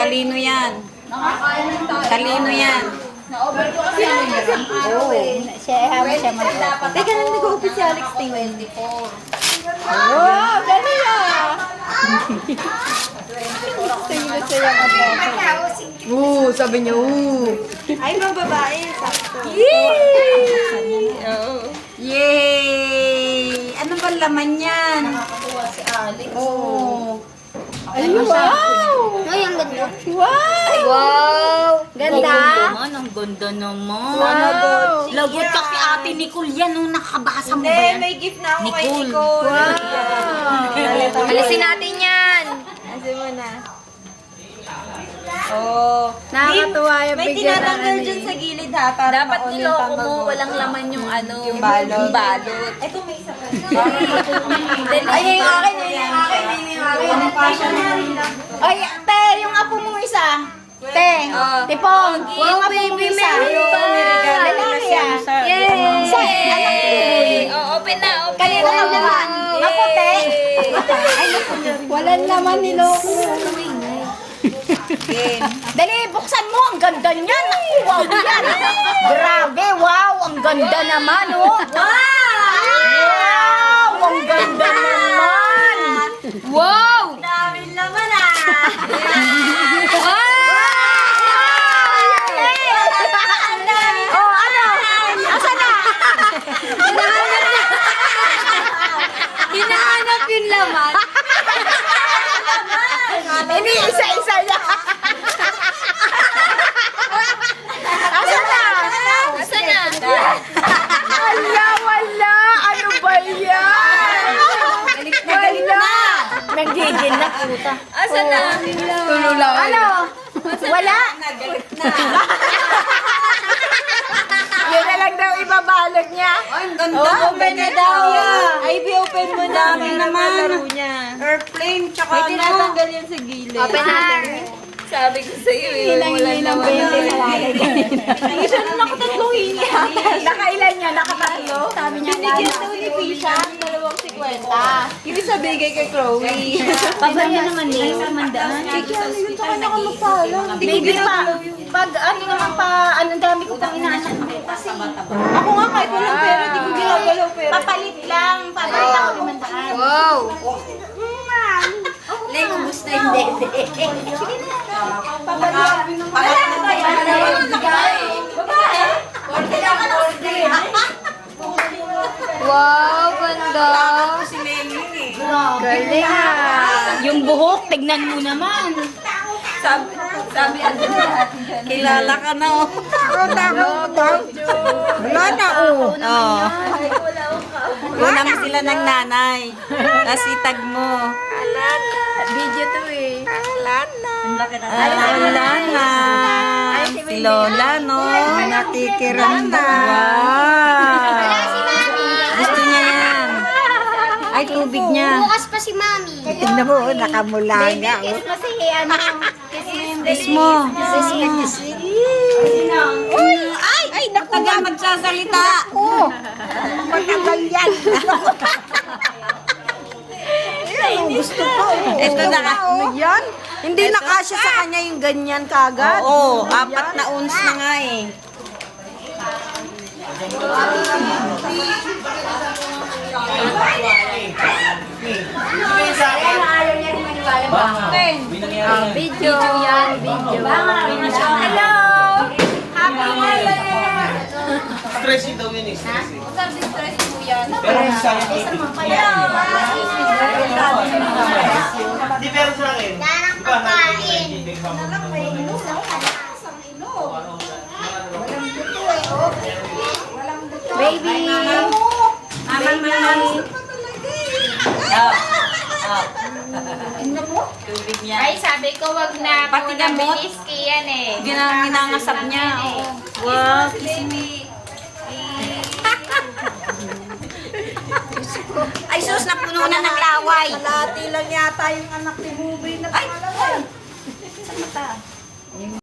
Talino yan. Talino yan. Na-over ko kasi yung Siya mag-open. Teka lang, nag-open si Alex Ting. 24. Oh, dali ah. Sige siya mag-open. Sabi niya, Ay, mga babae. Sakto. Yay! Ano ba laman yan? Nakakatuwa si Alex. Oh. ay, wow! Ay, ang ganda. Wow! Wow! Ganda. Ang ganda naman. Wow! Lagot ka kay Ate Nicole yan nung nakabasa mo ba Hindi, yan? may gift na ako kay Nicole. Nicole. Wow! Alisin natin yan. Asin mo na. Oh. Nakakatuwa yung May bigyan ng tinatanggal ano dyan eh. sa gilid ha. Para Dapat ma-on yung niloko mo, pambago. walang laman yung ano. Yung balot. Yung balot. Ito may isa pa. Ay, yung akin, yung akin, yung akin. Ay, te, yung apo mo isa. Te, tipong, yung apo mo isa. Lalaki yan. Yay! Sa anak ko. Oh, open na, open. Kanina lang naman. Ako, te. Ay, walang laman niloko. Dali, buksan mo. Ang ganda niyan. Naku, wow yan. Grabe, wow. Ang ganda naman, oh. Wow! Ang ganda naman. Wow! Daming laman ah. Oh, ano? Asan na? Hinahanap yung laman. Ini isa-isa niya. Asan na? Asan na? Wala, wala. Ano ba yan? Wala. Nagigil na puta. Asan na? Tululaw. Ano? Wala? Yun na lang daw ibabalot niya. Ay, ang ganda. Open na daw. Ay, open mo na. Dami naman. Laro niya. Airplane, tsaka May ano. tinatanggal yan sa gilid. Open natin. Sabi ko sa'yo eh. Hilang-hilang ng 20 na lalagay. Ay, siya na nakatatlong hini. Nakailan niya? Nakatatlo? Sabi niya Binigyan daw ni Fisha ng 2.50. Yung isa bigay kay Chloe. Pabaya naman eh. Mandaan. Baby pa. Pag ano naman pa, anong dami ko pang inaanak mo. Kasi Ako nga kahit walang pera, di ko ginagalaw pera. papalit lang. Papalit ako 500. Wow! Lay, ubus na yung dede. Sige na. Papalit. Wow, ganda! Galing ah. Yung buhok, tignan mo naman. Sabi ano na. Kilala ka na, oh. Wala na oh. Oh. Unang sila ng nanay. Tapos itag mo. Video to eh. Wala na. Si Lola, no? Nakikiranda. Wow. Gusto niya yan. Ay, tubig niya. Bukas pa si Mami. Tingnan mo, nakamula nga. Baby, kiss mo si ano. Kiss mo. Ay, naku. Tagal magsasalita. Oh, matagal yan. Gusto ko. Ito na ka. Yan? Hindi na kasya sa kanya yung ganyan kagad. Oo, 4 na ons na nga eh. Video yan, video. Hello! Happy New Year! Stressing daw yun eh. Stressing. Stress mo yan. Pero sa akin, di pero sa akin. Darang pagkain. Baby! Tubig niya. Ay, sabi ko wag na Pati muna gamot. biniski yan eh. Ginangasap niya. Oo. Wow, kiss me. Ay, sus, napuno na ng laway. Kalati lang yata yung anak ni Bubi na Ay! Sa mata.